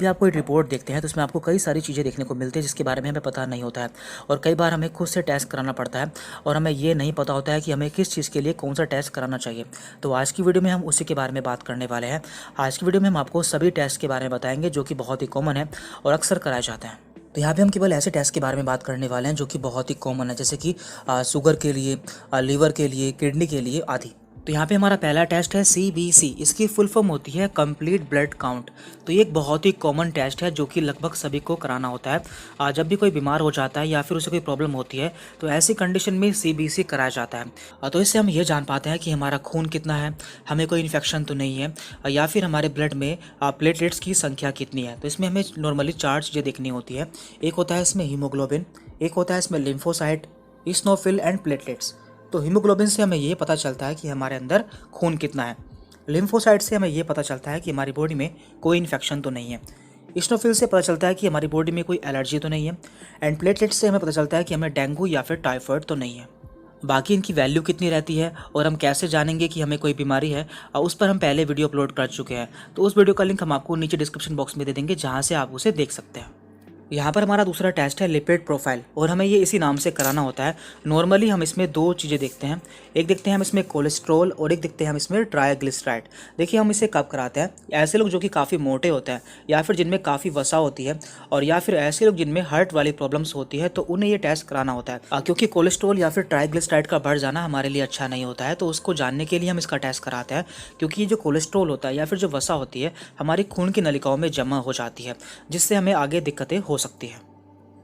यदि आप कोई रिपोर्ट देखते हैं तो उसमें आपको कई सारी चीज़ें देखने को मिलती है जिसके बारे में हमें पता नहीं होता है, और कई बार हमें खुद से टेस्ट कराना पड़ता है और हमें ये नहीं पता होता है कि हमें किस चीज़ के लिए कौन सा टेस्ट कराना चाहिए। तो आज की वीडियो में हम उसी के बारे में बात करने वाले हैं। आज की वीडियो में हम आपको सभी टेस्ट के बारे में बताएंगे जो कि बहुत ही कॉमन है और अक्सर कराए जाते हैं। तो यहाँ पे हम केवल ऐसे टेस्ट के बारे में बात करने वाले हैं जो कि बहुत ही कॉमन है, जैसे कि शुगर के लिए, लीवर के लिए, किडनी के लिए आदि। तो यहाँ पे हमारा पहला टेस्ट है CBC। इसकी फुल फॉर्म होती है कंप्लीट ब्लड काउंट। तो ये एक बहुत ही कॉमन टेस्ट है जो कि लगभग सभी को कराना होता है। जब भी कोई बीमार हो जाता है या फिर उसे कोई प्रॉब्लम होती है तो ऐसी कंडीशन में CBC कराया जाता है। तो इससे हम ये जान पाते हैं कि हमारा खून कितना है, हमें कोई इन्फेक्शन तो नहीं है, या फिर हमारे ब्लड में प्लेटलेट्स की संख्या कितनी है। तो इसमें हमें नॉर्मली 4 चीज़ें देखनी होती है। एक होता है इसमें हीमोग्लोबिन, एक होता है इसमें लिम्फोसाइट, इस्नोफिल एंड प्लेटलेट्स। तो हीमोग्लोबिन से हमें ये पता चलता है कि हमारे अंदर खून कितना है। लिम्फोसाइट से हमें ये पता चलता है कि हमारी बॉडी में कोई इन्फेक्शन तो नहीं है। इस्नोफिल से पता चलता है कि हमारी बॉडी में कोई एलर्जी तो नहीं है। एंड प्लेटलेट्स से हमें पता चलता है कि हमें डेंगू या फिर टाइफाइड तो नहीं है। बाकी इनकी वैल्यू कितनी रहती है और हम कैसे जानेंगे कि हमें कोई बीमारी है, उस पर हम पहले वीडियो अपलोड कर चुके हैं। तो उस वीडियो का लिंक हम आपको नीचे डिस्क्रिप्शन बॉक्स में दे देंगे, जहाँ से आप उसे देख सकते हैं। यहाँ पर हमारा दूसरा टेस्ट है लिपिड प्रोफाइल, और हमें ये इसी नाम से कराना होता है। नॉर्मली हम इसमें 2 चीज़ें देखते हैं। एक देखते हैं हम इसमें कोलेस्ट्रॉल और एक देखते हैं हम इसमें ट्राइग्लिसराइड। देखिए हम इसे कब कराते हैं, ऐसे लोग जो कि काफ़ी मोटे होते हैं या फिर जिनमें काफ़ी वसा होती है, और या फिर ऐसे लोग जिनमें हार्ट वाली प्रॉब्लम्स होती है, तो उन्हें ये टेस्ट कराना होता है। क्योंकि कोलेस्ट्रॉल या फिर ट्राइग्लिसराइड का बढ़ जाना हमारे लिए अच्छा नहीं होता है, तो उसको जानने के लिए हम इसका टेस्ट कराते हैं। क्योंकि ये जो कोलेस्ट्रॉल होता है या फिर जो वसा होती है हमारी खून की नलिकाओं में जमा हो जाती है, जिससे हमें आगे दिक्कतें हो सकती हैं।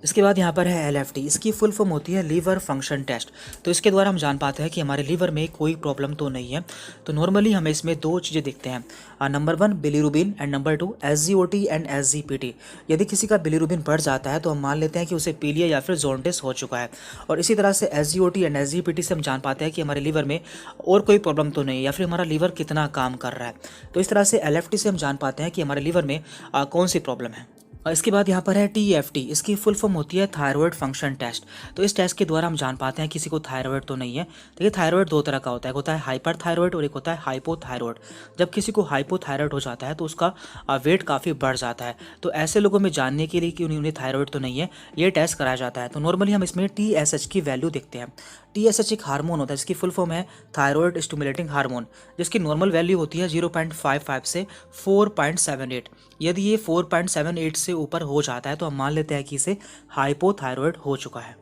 इसके बाद यहाँ पर है LFT। इसकी फुल फॉर्म होती है लीवर फंक्शन टेस्ट। तो इसके द्वारा हम जान पाते हैं कि हमारे लीवर में कोई प्रॉब्लम तो नहीं है। तो नॉर्मली हमें इसमें 2 चीज़ें देखते हैं। Number 1 bilirubin and number 2 SGOT and SGPT। यदि किसी का बिलीरुबिन बढ़ जाता है तो हम मान लेते हैं कि उसे पीलिया या फिर जॉन्डिस हो चुका है। और इसी तरह से SGOT एंड SGPT से हम जान पाते हैं कि हमारे लीवर में और कोई प्रॉब्लम तो नहीं है या फिर हमारा लीवर कितना काम कर रहा है। तो इस तरह से LFT से हम जान पाते हैं कि हमारे लीवर में कौन सी प्रॉब्लम है। और इसके बाद यहाँ पर है TFT। इसकी फुल फॉर्म होती है थायराइड फंक्शन टेस्ट। तो इस टेस्ट के द्वारा हम जान पाते हैं किसी को थायराइड तो नहीं है। देखिए थायराइड 2 तरह का होता है, एक होता है हाइपर थायराइड और एक होता है हाइपोथायराइड। जब किसी को हाइपोथायराइड हो जाता है तो उसका वेट काफ़ी बढ़ जाता है। तो ऐसे लोगों में जानने के लिए कि उन्हें थायराइड तो नहीं है, ये टेस्ट कराया जाता है। तो नॉर्मली हम इसमें TSH की वैल्यू देखते हैं। TSH एक हार्मोन होता है, इसकी फुल फॉर्म है थायराइड स्टिमुलेटिंग हार्मोन, जिसकी नॉर्मल वैल्यू होती है 0.55 से 4.78। यदि ये 4.78 से ऊपर हो जाता है तो हम मान लेते हैं कि इसे हाइपोथायराइड हो चुका है।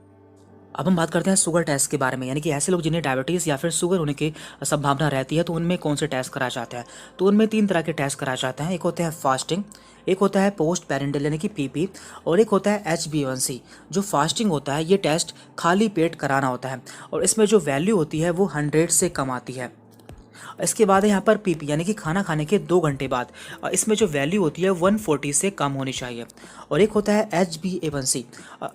अब हम बात करते हैं शुगर टेस्ट के बारे में, यानी कि ऐसे लोग जिन्हें डायबिटीज़ या फिर शुगर होने की संभावना रहती है तो उनमें कौन से टेस्ट कराए जाते हैं। तो उनमें 3 तरह के टेस्ट कराए जाते हैं। एक होते हैं फास्टिंग, एक होता है पोस्ट पेरेंटल यानी कि PP, और एक होता है HbA1c। जो फास्टिंग होता है ये टेस्ट खाली पेट कराना होता है और इसमें जो वैल्यू होती है वो 100 से कम आती है। इसके बाद है यहाँ पर PP यानी कि खाना खाने के 2 घंटे बाद। इसमें जो वैल्यू होती है 140 से कम होनी चाहिए। और एक होता है HbA1c।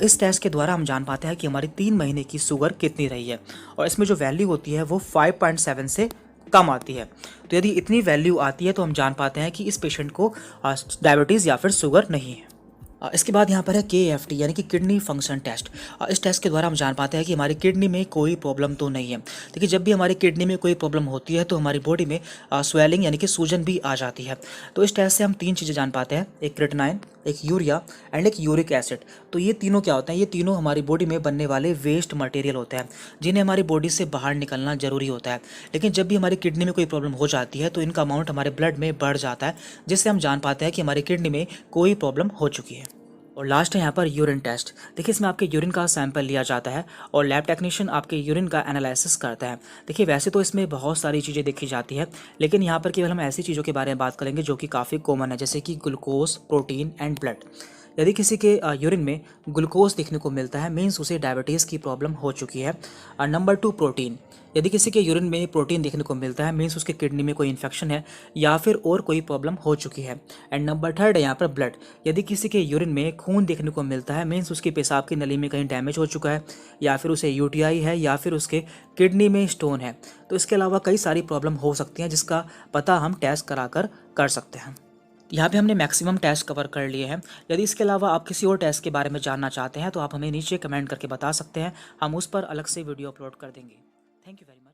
इस टेस्ट के द्वारा हम जान पाते हैं कि हमारी 3 महीने की शुगर कितनी रही है, और इसमें जो वैल्यू होती है वो 5.7 से कम आती है। तो यदि इतनी वैल्यू आती है तो हम जान पाते हैं कि इस पेशेंट को डायबिटीज़ या फिर शुगर नहीं है। इसके बाद यहाँ पर है KFT यानी कि किडनी फंक्शन टेस्ट। इस टेस्ट के द्वारा हम जान पाते हैं कि हमारी किडनी में कोई प्रॉब्लम तो नहीं है। देखिए जब भी हमारी किडनी में कोई प्रॉब्लम होती है तो हमारी बॉडी में स्वेलिंग यानी कि सूजन भी आ जाती है। तो इस टेस्ट से हम 3 चीज़ें जान पाते हैं, एक क्रेटिनाइन, एक यूरिया एंड एक यूरिक एसिड। तो ये तीनों क्या होते हैं, ये तीनों हमारी बॉडी में बनने वाले वेस्ट मटेरियल होते हैं जिन्हें हमारी बॉडी से बाहर निकलना जरूरी होता है। लेकिन जब भी हमारी किडनी में कोई प्रॉब्लम हो जाती है तो इनका अमाउंट हमारे ब्लड में बढ़ जाता है, जिससे हम जान पाते हैं कि हमारी किडनी में कोई प्रॉब्लम हो चुकी है। और लास्ट है यहाँ पर यूरिन टेस्ट। देखिए इसमें आपके यूरिन का सैंपल लिया जाता है और लैब टेक्नीशियन आपके यूरिन का एनालिसिस करता है। देखिए वैसे तो इसमें बहुत सारी चीज़ें देखी जाती है, लेकिन यहाँ पर केवल हम ऐसी चीज़ों के बारे में बात करेंगे जो कि काफ़ी कॉमन है, जैसे कि ग्लूकोज, प्रोटीन एंड ब्लड। यदि किसी के यूरिन में ग्लूकोज देखने को मिलता है मीन्स उसे डायबिटीज़ की प्रॉब्लम हो चुकी है। Number 2 protein. यदि किसी के यूरिन में प्रोटीन देखने को मिलता है मीन्स उसके किडनी में कोई इन्फेक्शन है या फिर और कोई प्रॉब्लम हो चुकी है। एंड नंबर 3 है यहाँ पर ब्लड। यदि किसी के यूरिन में खून देखने को मिलता है मीन्स उसकी पेशाब की नली में कहीं डैमेज हो चुका है, या फिर उसे UTI है, या फिर उसके किडनी में स्टोन है। तो इसके अलावा कई सारी प्रॉब्लम हो सकती हैं जिसका पता हम टेस्ट कराकर कर सकते हैं। यहाँ पे हमने मैक्सिमम टेस्ट कवर कर लिए हैं। यदि इसके अलावा आप किसी और टेस्ट के बारे में जानना चाहते हैं तो आप हमें नीचे कमेंट करके बता सकते हैं, हम उस पर अलग से वीडियो अपलोड कर देंगे। Thank you very much.